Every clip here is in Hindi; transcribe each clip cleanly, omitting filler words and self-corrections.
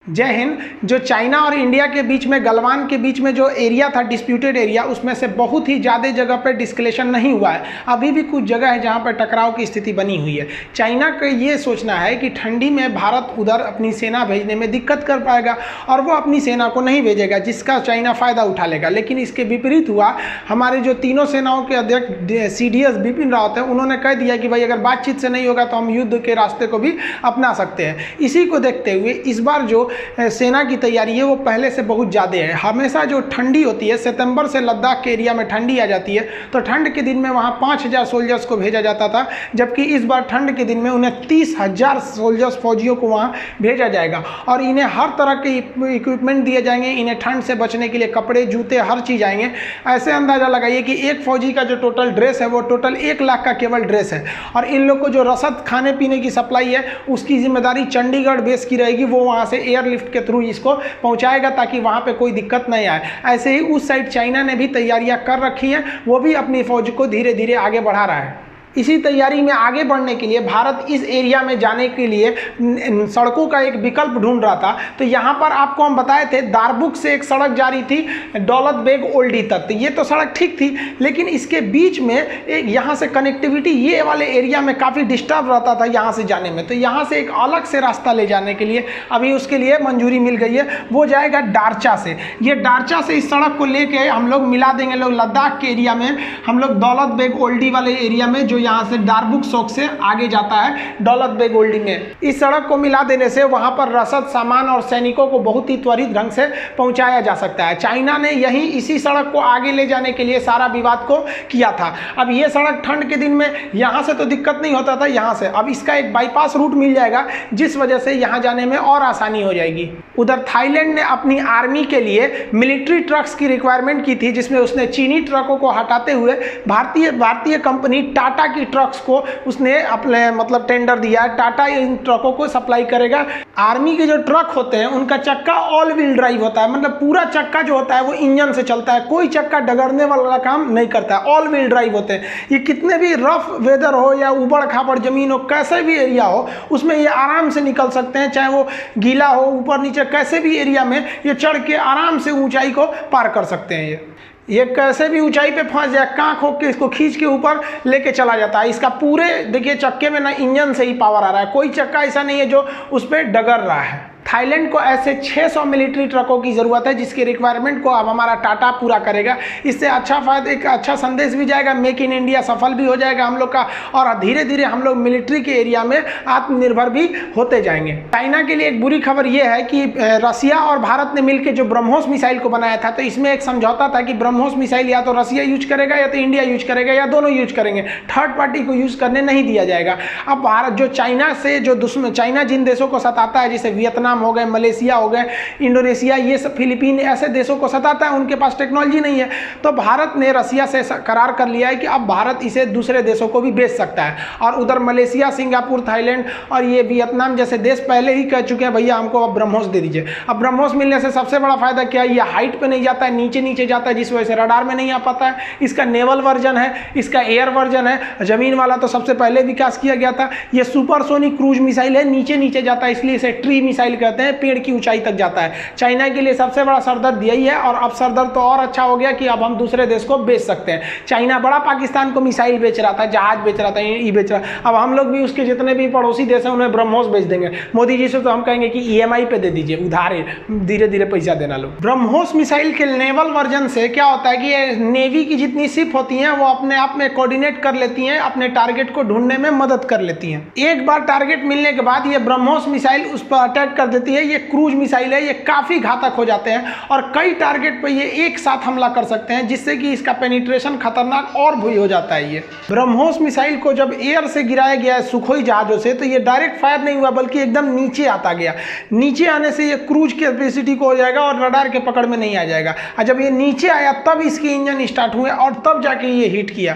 जय हिंद। जो चाइना और इंडिया के बीच में गलवान के बीच में जो एरिया था, डिस्प्यूटेड एरिया, उसमें से बहुत ही ज़्यादा जगह पर डिस्कलेशन नहीं हुआ है। अभी भी कुछ जगह है जहां पर टकराव की स्थिति बनी हुई है। चाइना का ये सोचना है कि ठंडी में भारत उधर अपनी सेना भेजने में दिक्कत कर पाएगा और वो अपनी सेना को नहीं भेजेगा, जिसका चाइना फ़ायदा उठा लेगा। लेकिन इसके विपरीत हुआ, हमारे जो तीनों सेनाओं के अध्यक्ष CDS बिपिन रावत हैं, उन्होंने कह दिया कि भाई अगर बातचीत से नहीं होगा तो हम युद्ध के रास्ते को भी अपना सकते हैं। इसी को देखते हुए इस बार जो सेना की तैयारी है वो पहले से बहुत ज़्यादा है। हमेशा जो ठंडी होती है, सितंबर से लद्दाख के एरिया में ठंडी आ जाती है, तो ठंड के दिन में वहाँ 5000 सोल्जर्स को भेजा जाता था, जबकि इस बार ठंड के दिन में उन्हें 30,000 सोल्जर्स फौजियों को वहाँ भेजा जाएगा और इन्हें हर तरह के इक्विपमेंट दिए जाएंगे। इन्हें ठंड से बचने के लिए कपड़े, जूते, हर चीज़ आएंगे। ऐसे अंदाज़ा लगाइए कि एक फौजी का जो टोटल ड्रेस है वो टोटल 1 लाख का केवल ड्रेस है। और इन लोग को जो रसद, खाने पीने की सप्लाई है, उसकी जिम्मेदारी चंडीगढ़ बेस की रहेगी। वो वहाँ से एयरलिफ्ट के थ्रू इसको पहुंचाएगा ताकि वहां पे कोई दिक्कत नहीं आए। ऐसे ही उस साइड चाइना ने भी तैयारियां कर रखी हैं, वो भी अपनी फौज को धीरे धीरे आगे बढ़ा रहा है। इसी तैयारी में आगे बढ़ने के लिए भारत इस एरिया में जाने के लिए सड़कों का एक विकल्प ढूंढ रहा था। तो यहाँ पर आपको हम बताए थे, दारबुक से एक सड़क जा रही थी दौलत बेग ओल्डी तक। तो ये तो सड़क ठीक थी, लेकिन इसके बीच में एक यहाँ से कनेक्टिविटी, ये वाले एरिया में काफ़ी डिस्टर्ब रहता था यहाँ से जाने में। तो यहाँ से एक अलग से रास्ता ले जाने के लिए अभी उसके लिए मंजूरी मिल गई है। वो जाएगा डारचा से। ये डारचा से इस सड़क को लेके हम लोग मिला देंगे लोग लद्दाख के एरिया में। हम लोग दौलत बेग ओल्डी वाले एरिया में, जो यहाँ से दारबुक शौक से आगे जाता है दौलत बेग ओल्डी में, इस सड़क को मिला देने से वहां पर रसद, सामान और सैनिकों को बहुत ही त्वरित ढंग से पहुंचाया जा सकता है। चाइना ने यही इसी सड़क को आगे ले जाने के लिए सारा विवाद को किया था। अब ये सड़क ठंड के दिन में यहां से तो दिक्कत नहीं होता था, यहां से अब इसका एक बाईपास रूट मिल जाएगा, जिस वजह से यहां जाने में और आसानी हो जाएगी। उधर थाईलैंड ने अपनी आर्मी के लिए मिलिट्री ट्रक्स की रिक्वायरमेंट की थी, जिसमें उसने चीनी ट्रकों को हटाते हुए भारतीय कंपनी टाटा की ट्रक्स को उसने अपने मतलब टेंडर दिया है। टाटा इन ट्रकों को सप्लाई करेगा। आर्मी के जो ट्रक होते हैं उनका चक्का ऑल व्हील ड्राइव होता है, मतलब पूरा चक्का जो होता है वो इंजन से चलता है, कोई चक्का डगरने वाला काम नहीं करता है, ऑल व्हील ड्राइव होते हैं। ये कितने भी रफ वेदर हो या उबड़ खाबड़ जमीन हो, कैसे भी एरिया हो, उसमें ये आराम से निकल सकते हैं। चाहे वो गीला हो, ऊपर नीचे, कैसे भी एरिया में ये चढ़ के आराम से ऊंचाई को पार कर सकते हैं। ये कैसे भी ऊंचाई पे फंस जाए, कांख हो के इसको खींच के ऊपर लेके चला जाता है। इसका पूरे देखिए चक्के में ना इंजन से ही पावर आ रहा है, कोई चक्का ऐसा नहीं है जो उस पर डगर रहा है। थाईलैंड को ऐसे 600 मिलिट्री ट्रकों की ज़रूरत है, जिसकी रिक्वायरमेंट को अब हमारा टाटा पूरा करेगा। इससे अच्छा फायदा, एक अच्छा संदेश भी जाएगा, मेक इन इंडिया सफल भी हो जाएगा हम लोग का, और धीरे धीरे हम लोग मिलिट्री के एरिया में आत्मनिर्भर भी होते जाएंगे। चाइना के लिए एक बुरी खबर यह है कि रसिया और भारत ने मिलकर जो ब्रह्मोस मिसाइल को बनाया था, तो इसमें एक समझौता था कि ब्रह्मोस मिसाइल या तो रसिया यूज करेगा या तो इंडिया यूज करेगा, या दोनों यूज करेंगे, थर्ड पार्टी को यूज करने नहीं दिया जाएगा। अब भारत जो चाइना से जो दुश्मन, चाइना जिन देशों को सताता है, जैसे वियतनाम हो गए, मलेशिया हो गए, इंडोनेशिया, ये सब, फिलीपीन, ऐसे देशों को सताता है, उनके पास टेक्नोलॉजी नहीं है। तो भारत ने रसिया से करार कर लिया है कि अब भारत इसे दूसरे देशों को भी बेच सकता है। और उधर मलेशिया, सिंगापुर, थाईलैंड और ये वियतनाम जैसे देश पहले ही कह चुके हैं भैया हमको अब ब्रह्मोस दे दीजिए। अब ब्रह्मोस मिलने से सबसे बड़ा फायदा क्या है, ये हाइट पे नहीं जाता है, नीचे नीचे जाता है, जिस वजह से रडार में नहीं आ पाता है। इसका नेवल वर्जन है, इसका एयर वर्जन है, जमीन वाला तो सबसे पहले विकास किया गया था। ये सुपरसोनिक क्रूज मिसाइल है, नीचे नीचे जाता है, इसलिए इसे ट्री मिसाइल कहते हैं, पेड़ की ऊंचाई तक जाता है। चाइना के लिए सबसे बड़ा सरदर्द यही है, और अब सरदर्द तो और अच्छा हो गया कि अब हम दूसरे देश को बेच सकते हैं। चाइना बड़ा पाकिस्तान को मिसाइल बेच रहा था, जहाज बेच रहा था, ये बेच रहा, अब हम लोग भी उसके जितने भी पड़ोसी देश हैं उन्हें ब्रह्मोस बेच देंगे। मोदी जी से तो हम कहेंगे कि EMI पे दे दीजिए, उधार धीरे धीरे पैसा देना लो। ब्रह्मोस मिसाइल के नेवल वर्जन से क्या होता है कि नेवी की जितनी शिप होती हैं वो अपने आप में कोऑर्डिनेट कर लेती हैं, अपने टारगेट को ढूंढने में मदद कर लेती हैं। एक बार टारगेट मिलने के बाद ये ब्रह्मोस मिसाइल उस पर अटैक कर देती है। ये क्रूज मिसाइल है, ये काफी घातक हो जाते हैं और कई टारगेट पर ये एक साथ हमला कर सकते हैं, जिससे कि इसका पेनिट्रेशन खतरनाक और भी हो जाता है। ये ब्रह्मोस मिसाइल को जब एयर से गिराया गया है सुखोई जहाजों से, तो ये डायरेक्ट फायर नहीं हुआ बल्कि एकदम नीचे आता गया। नीचे आने से ये क्रूज कैपेसिटी को हो जाएगा और रडार के पकड़ में नहीं आ जाएगा। और जब ये नीचे आया तब इसके इंजन स्टार्ट हुए और तब जाके ये हिट किया।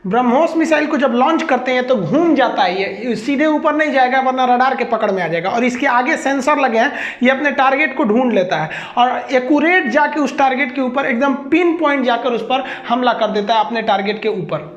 ब्रह्मोस मिसाइल को जब लॉन्च करते हैं तो घूम जाता है, ये सीधे ऊपर नहीं जाएगा वरना रडार के पकड़ में आ जाएगा। और इसके आगे सेंसर लगे हैं, ये अपने टारगेट को ढूंढ लेता है और एक्यूरेट जाके उस टारगेट के ऊपर एकदम पिन पॉइंट जाकर उस पर हमला कर देता है अपने टारगेट के ऊपर।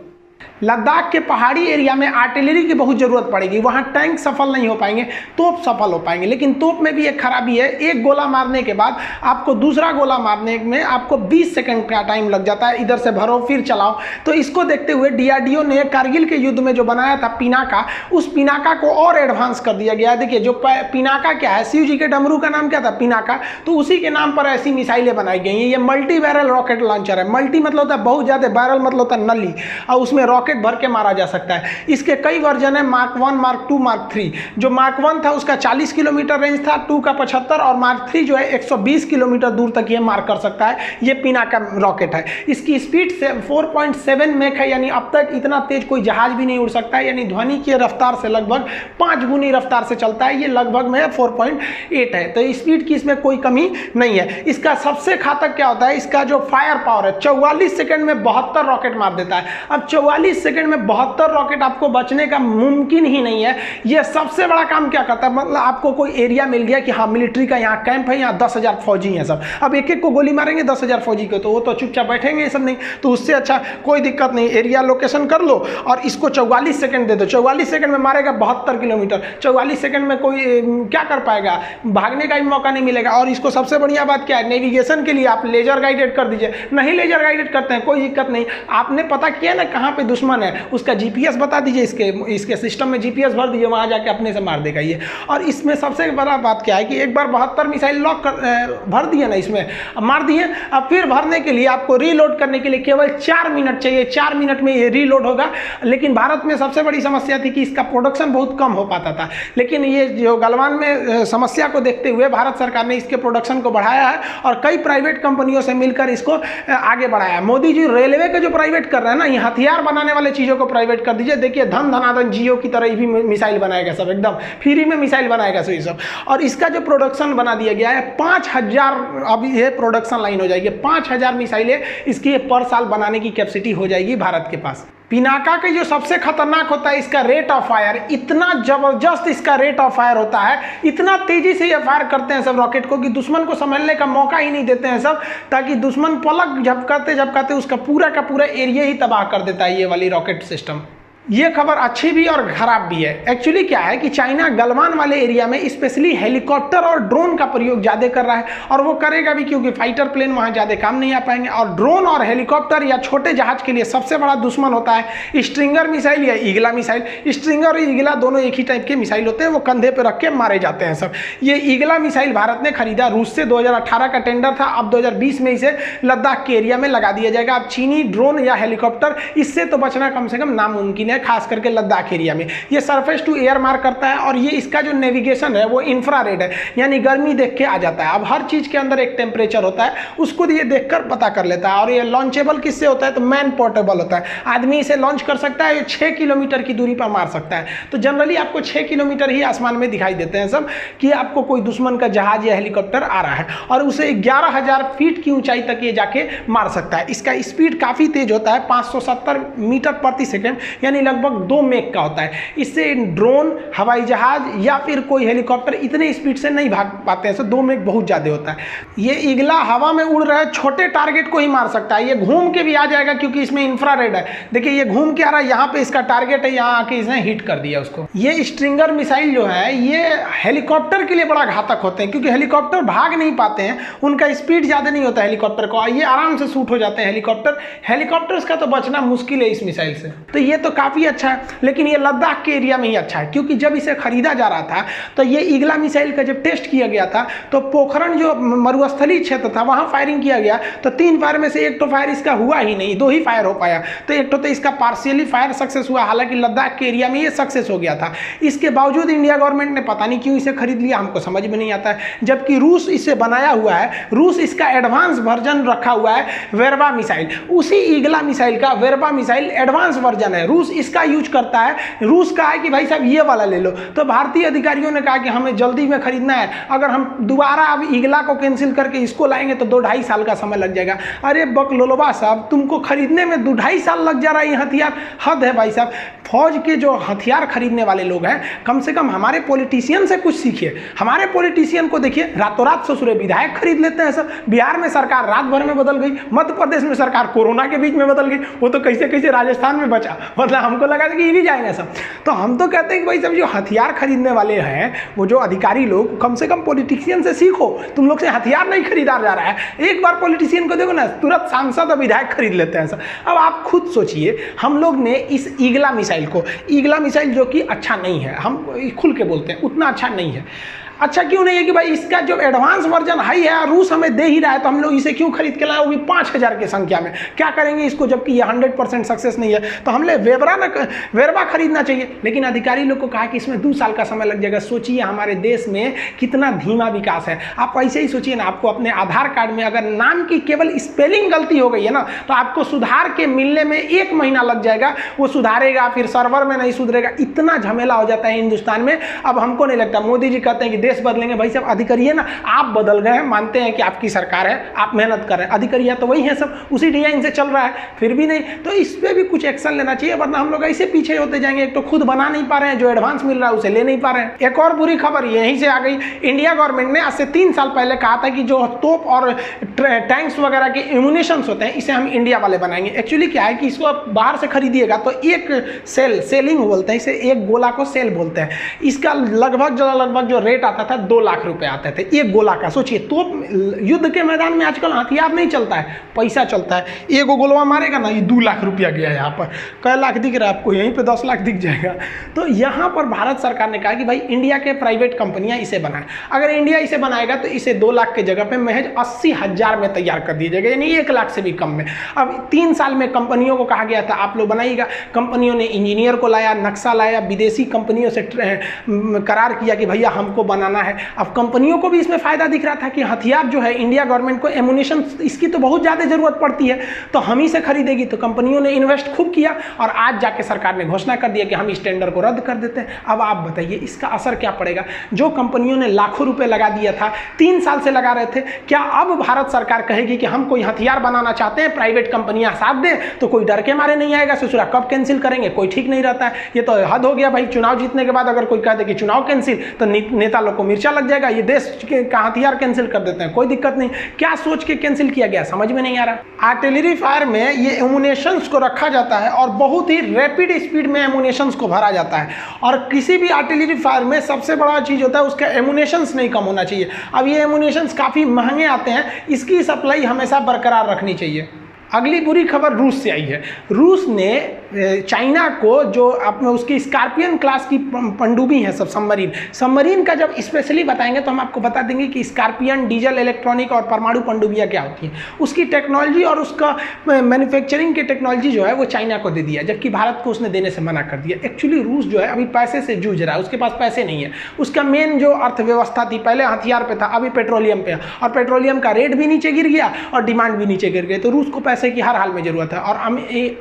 लद्दाख के पहाड़ी एरिया में आर्टिलरी की बहुत ज़रूरत पड़ेगी, वहाँ टैंक सफल नहीं हो पाएंगे, तोप सफल हो पाएंगे। लेकिन तोप में भी एक खराबी है, एक गोला मारने के बाद आपको दूसरा गोला मारने में आपको 20 सेकंड का टाइम लग जाता है, इधर से भरो फिर चलाओ। तो इसको देखते हुए DRDO ने कारगिल के युद्ध में जो बनाया था पिनाका, उस पिनाका को और एडवांस कर दिया गया। देखिए जो पिनाका क्या है, शिव जी के डमरू का नाम क्या था, पिनाका, तो उसी के नाम पर ऐसी मिसाइलें बनाई गई हैं। ये मल्टी बैरल रॉकेट लॉन्चर है। मल्टी मतलब होता है बहुत ज़्यादा, बैरल मतलब होता है नली, और उसमें रॉकेट भर के मारा जा सकता है। इसके कई वर्जन है, मार्क 1, मार्क 2, मार्क 3। जो मार्क 1 था उसका 40 किलोमीटर रेंज था, 2 का 75, और मार्क 3 जो है 120 किलोमीटर दूर तक ये मार कर सकता है। ये पिनाका रॉकेट है। इसकी स्पीड से 4.7 मैक है, यानी अब तक इतना तेज कोई जहाज भी नहीं उड़ सकता है, यानी ध्वनि की रफ्तार से लगभग 5 गुनी रफ्तार से चलता है। ये लगभग में 4.8 है, तो स्पीड की इसमें कोई कमी नहीं है। इसका सबसे घातक क्या होता है, इसका जो फायर पावर है, 44 सेकंड में 72 रॉकेट मार देता है। अब 44 सेकंड में 72 रॉकेट आपको बचने का मुमकिन ही नहीं है। यह सबसे बड़ा काम क्या करता है, मतलब आपको कोई एरिया मिल गया कि हाँ मिलिट्री का यहाँ कैंप है, यहाँ 10,000 फौजी हैं सब, अब एक एक को गोली मारेंगे 10,000 फौजी को, तो वो तो चुपचाप बैठेंगे, ये सब नहीं। तो उससे अच्छा कोई दिक्कत नहीं, एरिया लोकेशन कर लो और इसको 44 सेकंड दे दो। 44 सेकंड में मारेगा 72 किलोमीटर। 44 सेकंड में कोई क्या कर पाएगा, भागने का भी मौका नहीं मिलेगा। और इसको सबसे बढ़िया बात क्या है, नेविगेशन के लिए आप लेजर गाइडेड कर दीजिए। नहीं लेजर गाइडेड करते हैं कोई दिक्कत नहीं, आपने पता किया ना कहाँ पे दुश्मन है, उसका GPS बता दीजिए, इसके सिस्टम में GPS भर दीजिए, वहाँ जाके अपने से मार देगा ये। और इसमें सबसे बड़ा बात क्या है कि एक बार 72 मिसाइल लॉक कर भर दिए ना, इसमें मार दिए, अब फिर भरने के लिए आपको रीलोड करने के लिए केवल 4 मिनट चाहिए। 4 मिनट में ये रीलोड होगा। लेकिन भारत में सबसे बड़ी समस्या थी कि इसका प्रोडक्शन बहुत कम हो पाता था, लेकिन ये जो गलवान में समस्या को देखते हुए भारत सरकार ने इसके प्रोडक्शन को बढ़ाया है और कई प्राइवेट कंपनियों से मिलकर इसको आगे बढ़ाया। मोदी जी रेलवे का जो प्राइवेट कर रहे हैं ना, ये हथियार बनाने वाले चीज़ों को प्राइवेट कर दीजिए। देखिए धन धनाधन जियो की तरह भी मिसाइल बनाएगा सब, एकदम फ्री में मिसाइल बनाएगा सो ये सब। और इसका जो प्रोडक्शन बना दिया गया है 5000, अब ये प्रोडक्शन लाइन हो जाएगी, 5000 मिसाइलें इसकी पर साल बनाने की कैपेसिटी हो जाएगी भारत के पास। पिनाका के जो सबसे खतरनाक होता है इसका रेट ऑफ फायर, इतना जबरदस्त इसका रेट ऑफ फायर होता है, इतना तेजी से ये फायर करते हैं सब रॉकेट को कि दुश्मन को समझने का मौका ही नहीं देते हैं सब, ताकि दुश्मन पलक झपकाते झपकाते उसका पूरा का पूरा एरिया ही तबाह कर देता है ये वाली रॉकेट सिस्टम। ये खबर अच्छी भी और खराब भी है। एक्चुअली क्या है कि चाइना गलवान वाले एरिया में स्पेशली हेलीकॉप्टर और ड्रोन का प्रयोग ज़्यादा कर रहा है, और वो करेगा भी क्योंकि फाइटर प्लेन वहाँ ज़्यादा काम नहीं आ पाएंगे। और ड्रोन और हेलीकॉप्टर या छोटे जहाज के लिए सबसे बड़ा दुश्मन होता है स्ट्रिंगर मिसाइल या ईगला मिसाइल। स्ट्रिंगर और ईगला दोनों एक ही टाइप के मिसाइल होते हैं, वो कंधे पर रख के मारे जाते हैं सब। ये ईगला मिसाइल भारत ने खरीदा रूस से, 2018 का टेंडर था, अब 2020 में इसे लद्दाख के एरिया में लगा दिया जाएगा। अब चीनी ड्रोन या हेलीकॉप्टर इससे तो बचना कम से कम नामुमकिन है, खास करके लद्दाख एरिया में। ये सरफेस टू एयर मार करता है और ये इसका जो नेविगेशन है वो इंफ्रारेड है, यानी गर्मी देख के आ जाता है। अब हर चीज के अंदर एक टेम्परेचर होता है, उसको ये देखकर पता कर लेता है। और ये लॉन्चेबल किससे होता है, तो मैन पोर्टेबल होता है, आदमी इसे लॉन्च कर सकता है, ये 6 किलोमीटर की दूरी पर मार सकता है। तो जनरली आपको 6 किलोमीटर ही आसमान में दिखाई देते हैं सब कि आपको कोई दुश्मन का जहाज या हेलीकॉप्टर आ रहा है, और उसे 11,000 फीट की ऊंचाई तक ये जाके मार सकता है। इसका स्पीड काफी तेज होता है, 570 मीटर प्रति सेकेंड, यानी लगभग 2 मेक का होता है। इससे ड्रोन, हवाई जहाज या फिर कोई हेलीकॉप्टर इतने स्पीड से नहीं भाग पाते हैं, 2 मेक बहुत ज्यादा होता है। ये ईगला हवा में उड़ रहे छोटे टारगेट को ही मार सकता है, ये घूम के भी आ जाएगा क्योंकि इसमें इंफ्रारेड है। देखिए ये घूम के आ रहा है, यहाँ पे इसका टारगेट है, यहाँ आके इसने हिट कर दिया उसको। ये स्ट्रिंगर मिसाइल जो है ये हेलीकॉप्टर के लिए बड़ा घातक होते हैं, क्योंकि हेलीकॉप्टर भाग नहीं पाते हैं, उनका स्पीड ज्यादा नहीं होता हेलीकॉप्टर को, ये आराम से शूट हो जाते हैं हेलीकॉप्टर्स का तो बचना मुश्किल है इस मिसाइल से। तो ये तो काफी अच्छा है, लेकिन ये लद्दाख के एरिया में ही अच्छा है, क्योंकि जब इसे खरीदा जा रहा था तो ये ईगला मिसाइल का जब टेस्ट किया गया था तो पोखरण जो मरुस्थलीय क्षेत्र था वहां फायरिंग किया गया, तो 3 फायर में से 1 तो फायर इसका हुआ ही नहीं, 2 ही फायर हो पाया। तो 1 तो इसका पार्शियली फायर सक्सेस हुआ, हालांकि लद्दाख के एरिया में ये सक्सेस हो गया था। इसके बावजूद इंडिया गवर्नमेंट ने पता नहीं क्यों इसे खरीद लिया, हमको समझ में नहीं आता है। जबकि रूस इसे बनाया हुआ है, रूस इसका एडवांस वर्जन रखा हुआ है, वेरबा मिसाइल, उसी ईगला मिसाइल का वेरबा मिसाइल एडवांस वर्जन है, रूस इसका यूज करता है। रूस का है कि भाई साहब ये वाला ले लो, तो भारतीय अधिकारियों ने कहा कि हमें जल्दी में खरीदना है, अगर हम दोबारा अब ईगला को कैंसिल करके इसको लाएंगे तो 2-2.5 साल का समय लग जाएगा। अरे बकलोलवा साहब, तुमको खरीदने में 2-2.5 साल लग जा रहा है ये हथियार, हद है भाई साहब। फौज के जो हथियार खरीदने वाले लोग हैं, कम से कम हमारे पॉलिटिशियन से कुछ सीखिए। हमारे पॉलिटिशियन को देखिए, रातों रात ससुरे विधायक खरीद लेते हैं सब। बिहार में सरकार रात भर में बदल गई, मध्य प्रदेश में सरकार कोरोना के बीच में बदल गई, वो तो कैसे कैसे राजस्थान में बचा, मतलब हमको लगा था कि ये भी जाएंगे सब। तो हम तो कहते हैं कि भाई सब जो हथियार खरीदने वाले हैं, वो जो अधिकारी लोग, कम से कम पॉलिटिशियन से सीखो। तुम लोग से हथियार नहीं खरीदा जा रहा है। एक बार पॉलिटिशियन को देखो ना, तुरंत सांसद और विधायक खरीद लेते हैं सब। अब आप खुद सोचिए, हम लोग ने इस ईगला मिसाइल को, ईगला मिसाइल जो कि अच्छा नहीं है, हम खुल के बोलते हैं उतना अच्छा नहीं है। अच्छा क्यों नहीं है कि भाई इसका जो एडवांस वर्जन हाई है, रूस हमें दे ही रहा है, तो हम लोग इसे क्यों खरीद के लाए, वो भी 5000 की संख्या में। क्या करेंगे इसको, जबकि ये 100% सक्सेस नहीं है। तो हमने वेरबा खरीदना चाहिए। लेकिन अधिकारी लोग को कहा कि इसमें 2 साल का समय लग जाएगा। सोचिए हमारे देश में कितना धीमा विकास है। आप ऐसे ही सोचिए ना, आपको अपने आधार कार्ड में अगर नाम की केवल स्पेलिंग गलती हो गई है ना, तो आपको सुधार के मिलने में 1 महीना लग जाएगा। वो सुधारेगा, फिर सर्वर में नहीं सुधरेगा, इतना झमेला हो जाता है हिंदुस्तान में। अब हमको नहीं लगता, मोदी जी कहते हैं कि देश बदलेंगे। भाई साहब अधिकारी है ना, आप बदल गए हैं, मानते हैं कि आपकी सरकार है, आप मेहनत कर रहे हैं, अधिकारी तो वही है सब, उसी डिजाइन से चल रहा है, फिर भी नहीं। तो इस पे भी कुछ एक्शन लेना चाहिए, वरना हम लोग ऐसे पीछे होते जाएंगे। एक तो खुद बना नहीं पा रहे हैं, जो एडवांस मिल रहा है उसे ले नहीं पा रहे हैं। एक और बुरी खबर यहीं से आ गई। इंडिया गवर्नमेंट ने आज से 3 साल पहले कहा था कि जो तोप और टैंक्स वगैरह के इम्यूनेशंस होते हैं, इसे हम इंडिया वाले बनाएंगे। एक्चुअली क्या है कि इसको आप बाहर से खरीदिएगा तो एक सेलिंग बोलते हैं इसे, एक गोला को सेल बोलते हैं। इसका लगभग जो रेट आता था 2 लाख रुपए आते थे एक गोला का। सोचिए, तो युद्ध के मैदान में आजकल हथियार नहीं चलता है, पैसा चलता है। एक गोलवा मारेगा ना, ये 2 लाख रुपया गया। यहाँ पर कई लाख दिख रहा है आपको, यहीं पे 10 लाख दिख जाएगा। तो यहाँ पर भारत सरकार ने कहा कि भाई इंडिया के प्राइवेट कंपनियां इसे बनाएं। अगर इंडिया इसे बनाएगा तो इसे 2 लाख के जगह पे महज 80,000 में तैयार कर दिया जाएगा, यानी 1 लाख से भी कम में। अब 3 साल में कंपनियों को कहा गया था आप लोग बनाइएगा। कंपनियों ने इंजीनियर को लाया, नक्शा लाया, विदेशी कंपनियों से करार किया कि भैया हमको बनाना है। अब कंपनियों को भी इसमें फायदा दिख रहा था कि हथियार जो है, इंडिया गवर्नमेंट को एमुनेशन इसकी तो बहुत ज़्यादा जरूरत पड़ती है, तो हम ही से खरीदेगी। तो कंपनियों ने इन्वेस्ट खूब किया और आज जाके सरकार ने घोषणा कर दिया कि हम इस टेंडर को रद्द कर देते हैं। अब आप बताइए इसका असर क्या पड़ेगा। जो कंपनियों ने लाखों रुपए लगा दिया था, 3 साल से लगा रहे थे, क्या अब भारत सरकार कहेगी कि हम कोई हथियार बनाना चाहते हैं, प्राइवेट कंपनियां साथ दें, तो कोई डर के मारे नहीं आएगा। ससुरा कब कैंसिल करेंगे, कोई ठीक नहीं रहता है। ये तो हद हो गया भाई। चुनाव जीतने के बाद अगर कोई कह दे कि चुनाव कैंसिल, तो नेता लोग को मिर्चा लग जाएगा। ये देश का हथियार कैंसिल कर देते हैं, कोई दिक्कत नहीं। क्या सोच के कैंसिल किया गया समझ में नहीं आ रहा। आर्टिलरी फायर में ये एमुनेशंस को रखा जाता है और बहुत ही रैपिड स्पीड में एमुनेशंस को भरा जाता है। और किसी भी आर्टिलरी फायर में सबसे बड़ा चीज होता है उसका एमुनेशंस नहीं कम होना चाहिए। अब ये एमुनेशंस काफी महंगे आते हैं, इसकी सप्लाई हमेशा बरकरार रखनी चाहिए। अगली बुरी खबर रूस से आई है। रूस ने चाइना को, जो अपने उसकी स्कॉर्पियन क्लास की पनडुब्बी है सब, सबमरीन का जब स्पेशली बताएंगे तो हम आपको बता देंगे कि स्कॉर्पियन, डीजल, इलेक्ट्रॉनिक और परमाणु पनडुब्बियाँ क्या होती हैं। उसकी टेक्नोलॉजी और उसका मैन्युफैक्चरिंग की टेक्नोलॉजी जो है वो चाइना को दे दिया, जबकि भारत को उसने देने से मना कर दिया। एक्चुअली रूस जो है अभी पैसे से जूझ रहा है, उसके पास पैसे नहीं है। उसका मेन जो अर्थव्यवस्था थी, पहले हथियार पे था, अभी पेट्रोलियम पे है, और पेट्रोलियम का रेट भी नीचे गिर गया और डिमांड भी नीचे गिर गई। तो रूस को पैसे की हर हाल में जरूरत है, और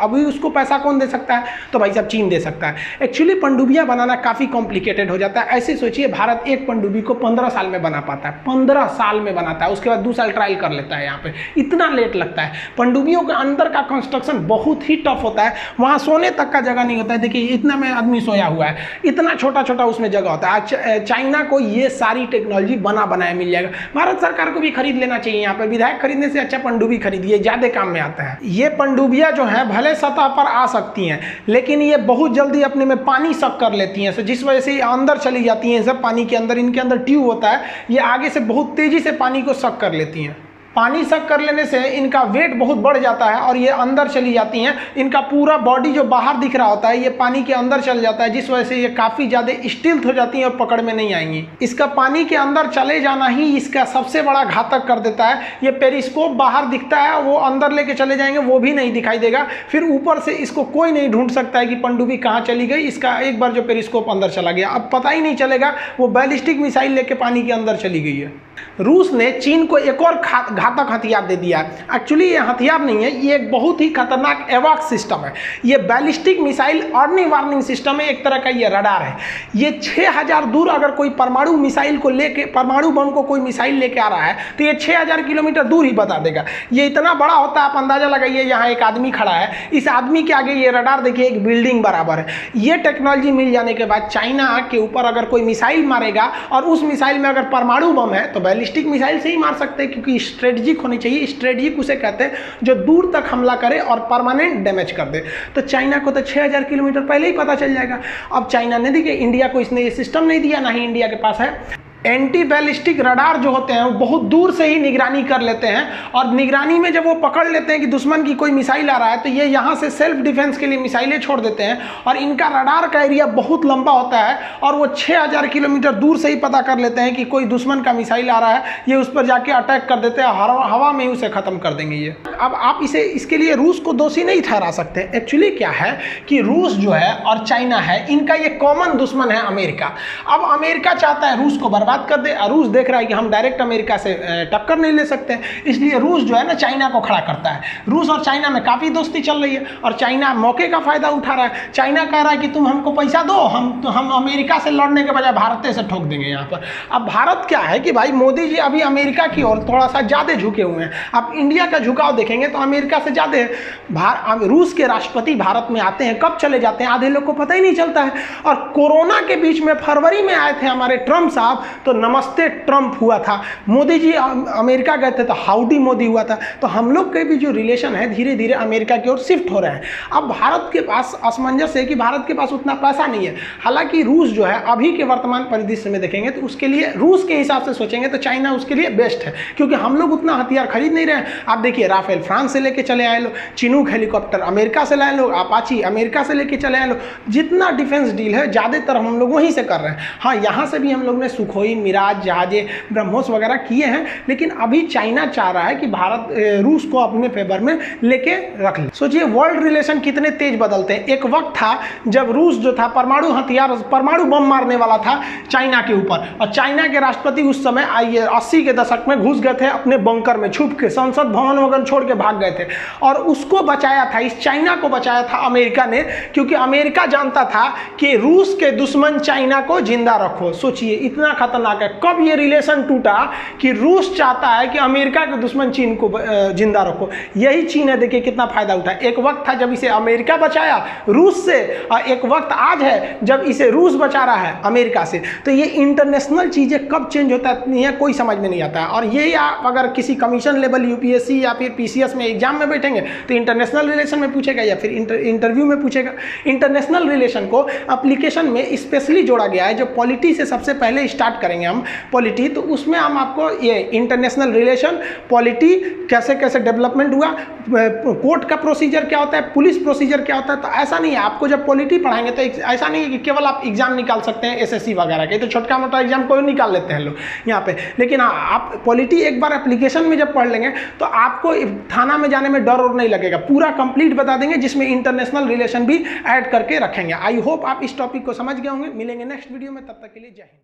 अभी उसको पैसा कौन दे सकता है, तो भाई साहब चीन दे सकता है। एक्चुअली पनडुब्बियां बनाना काफी कॉम्प्लिकेटेड हो जाता है। ऐसे सोचिए, भारत एक पनडुब्बी को 15 साल में बना पाता है, 15 साल में बनाता है, उसके बाद 2 साल ट्रायल कर लेता है। यहाँ पे इतना लेट लगता है। पनडुब्बियों के अंदर का कंस्ट्रक्शन बहुत ही टफ होता है, वहां सोने तक का जगह नहीं होता है। देखिए इतना में आदमी सोया हुआ है, इतना छोटा छोटा उसमें जगह होता है। चाइना को ये सारी टेक्नोलॉजी बनाया मिल जाएगा। भारत सरकार को भी खरीद लेना चाहिए। यहाँ पर विधायक खरीदने से अच्छा पनडुब्बी खरीदिए, ज्यादा काम में आता है। ये पनडुब्बियां जो है भले सतह पर आ सकती हैं, लेकिन ये बहुत जल्दी अपने में पानी सक कर लेती हैं, जिस वजह से ये अंदर चली जाती हैं। सब पानी के अंदर, इनके अंदर ट्यूब होता है, ये आगे से बहुत तेजी से पानी को सक कर लेती हैं। पानी सक कर लेने से इनका वेट बहुत बढ़ जाता है और ये अंदर चली जाती हैं। इनका पूरा बॉडी जो बाहर दिख रहा होता है, ये पानी के अंदर चल जाता है, जिस वजह से ये काफ़ी ज़्यादा स्टिल्थ हो जाती हैं और पकड़ में नहीं आएंगी। इसका पानी के अंदर चले जाना ही इसका सबसे बड़ा घातक कर देता है। ये पेरिस्कोप बाहर दिखता है, वो अंदर लेके चले जाएंगे, वो भी नहीं दिखाई देगा। फिर ऊपर से इसको कोई नहीं ढूंढ सकता है कि पनडुब्बी कहाँ चली गई। इसका एक बार जो पेरिस्कोप अंदर चला गया, अब पता ही नहीं चलेगा वो बैलिस्टिक मिसाइल लेके पानी के अंदर चली गई है। रूस ने चीन को एक और घातक हथियार दे दिया है। एक्चुअली ये हथियार नहीं है, ये एक बहुत ही खतरनाक एवॉक सिस्टम है। ये ballistic missile early warning system है, एक तरह का ये रडार है। ये 6000 दूर अगर कोई परमाणु मिसाइल को लेके, परमाणु बम को कोई मिसाइल लेके आ रहा है तो ये 6000 किलोमीटर दूर ही बता देगा। ये इतना बड़ा होता है, आप अंदाजा लगाइए, यहाँ एक आदमी खड़ा है, इस आदमी के आगे ये रडार देखिए एक बिल्डिंग बराबर है। ये टेक्नोलॉजी मिल जाने के बाद चाइना के ऊपर अगर कोई मिसाइल मारेगा और उस मिसाइल में अगर परमाणु बम है तो बैलिस्टिक मिसाइल से ही मार सकते हैं, क्योंकि स्ट्रेटजिक होनी चाहिए। स्ट्रेटजिक उसे कहते हैं जो दूर तक हमला करे और परमानेंट डैमेज कर दे। तो चाइना को तो 6000 किलोमीटर पहले ही पता चल जाएगा। अब चाइना ने देखिए, इंडिया को इसने ये सिस्टम नहीं दिया, ना ही इंडिया के पास है। एंटी बैलिस्टिक रडार जो होते हैं वो बहुत दूर से ही निगरानी कर लेते हैं, और निगरानी में जब वो पकड़ लेते हैं कि दुश्मन की कोई मिसाइल आ रहा है तो ये यहाँ से सेल्फ डिफेंस के लिए मिसाइलें छोड़ देते हैं। और इनका रडार का एरिया बहुत लंबा होता है और वो 6000 किलोमीटर दूर से ही पता कर लेते हैं कि कोई दुश्मन का मिसाइल आ रहा है, ये उस पर जाके अटैक कर देते हैं, हवा में ही उसे खत्म कर देंगे ये। अब आप इसके लिए रूस को दोषी नहीं ठहरा सकते। एक्चुअली क्या है कि रूस जो है और चाइना है, इनका ये कॉमन दुश्मन है अमेरिका। अब अमेरिका चाहता है रूस को बर्बाद कर दे, रूस देख रहा है कि हम डायरेक्ट अमेरिका से टक्कर नहीं ले सकते, इसलिए रूस जो है ना चाइना को खड़ा करता है। रूस और चाइना में काफी दोस्ती चल रही है और चाइना मौके का फायदा उठा रहा है। चाइना कह रहा है कि तुम हमको पैसा दो, हम अमेरिका से लड़ने के बजाय भारत से ठोक देंगे यहाँ पर। अब भारत क्या है कि भाई मोदी जी अभी अमेरिका की ओर थोड़ा सा ज्यादा झुके हुए हैं। आप इंडिया का झुकाव देखेंगे तो अमेरिका से ज्यादा है। रूस के राष्ट्रपति भारत में आते हैं, कब चले जाते हैं आधे लोग को पता ही नहीं चलता है। और कोरोना के बीच में फरवरी में आए थे हमारे ट्रम्प साहब, तो नमस्ते ट्रम्प हुआ था। मोदी जी अमेरिका गए थे तो हाउडी मोदी हुआ था। तो हम लोग के भी जो रिलेशन है धीरे धीरे अमेरिका की ओर शिफ्ट हो रहे हैं। अब भारत के पास असमंजस है कि भारत के पास उतना पैसा नहीं है। हालांकि रूस जो है अभी के वर्तमान परिदृश्य में देखेंगे तो उसके लिए, रूस के हिसाब से सोचेंगे तो चाइना उसके लिए बेस्ट है, क्योंकि हम लोग उतना हथियार खरीद नहीं रहे हैं। आप देखिए राफेल फ्रांस से लेके चले आए लोग, चिनूक हेलीकॉप्टर अमेरिका से लाए लोग, अपाची अमेरिका से लेके चले आए लोग। जितना डिफेंस डील है ज़्यादातर हम लोग वहीं से कर रहे हैं। हाँ, यहाँ से भी हम लोग ने सुखोई, मिराज, जहाजे, ब्रह्मोस वगैरह किए हैं, लेकिन अभी चाइना चाह रहा है कि भारत रूस को अपने फेवर में लेके रख ले। सोचिए वर्ल्ड रिलेशन कितने तेज बदलते हैं। एक वक्त था जब रूस जो था परमाणु हथियार, परमाणु बम मारने वाला था चाइना के ऊपर, और चाइना के राष्ट्रपति उस समय 80 के दशक में घुस गए थे अपने बंकर में छुप के, संसद भवन वगैरह छोड़ के भाग गए थे। और उसको बचाया था, इस चाइना को बचाया था अमेरिका ने, क्योंकि अमेरिका जानता था कि रूस के दुश्मन चाइना को जिंदा रखो। सोचिए इतना खतरनाक है। कब ये रिलेशन टूटा कि रूस चाहता है कि अमेरिका के दुश्मन चीन को जिंदा रखो। यही चीन है, देखिए कितना फायदा उठा। एक वक्त था जब इसे अमेरिका बचाया रूस से, और एक वक्त आज है जब इसे रूस बचा रहा है अमेरिका से। तो ये इंटरनेशनल चीजें कब चेंज होता है कोई समझ में नहीं आता है। और यही आप अगर किसी कमीशन लेवल यूपीएससी या फिर पीसीएस में एग्जाम में बैठेंगे तो इंटरनेशनल रिलेशन में पूछेगा या फिर इंटरव्यू में पूछेगा। इंटरनेशनल रिलेशन को एप्लीकेशन में स्पेशली जोड़ा गया है। जो पॉलिटी से सबसे पहले स्टार्ट करेंगे हम पॉलिटी, तो उसमें हम आपको ये इंटरनेशनल रिलेशन, पॉलिटी कैसे कैसे डेवलपमेंट हुआ, कोर्ट का प्रोसीजर क्या होता है, पुलिस प्रोसीजर क्या होता है। तो ऐसा नहीं है, आपको जब पॉलिटी पढ़ाएंगे तो ऐसा नहीं है कि केवल आप एग्जाम निकाल सकते हैं एसएससी वगैरह के, तो छोटका मोटा एग्जाम कोई निकाल लेते हैं लोग यहाँ पे। लेकिन आप पॉलिटी एक बार एप्लीकेशन में जब पढ़ लेंगे तो आपको थाना में जाने में डर और नहीं लगेगा। पूरा कंप्लीट बता देंगे, जिसमें इंटरनेशनल रिलेशन भी ऐड करके रखेंगे। आई होप आप इस टॉपिक को समझ गए होंगे। मिलेंगे नेक्स्ट वीडियो में, तब तक के लिए जय हिंद।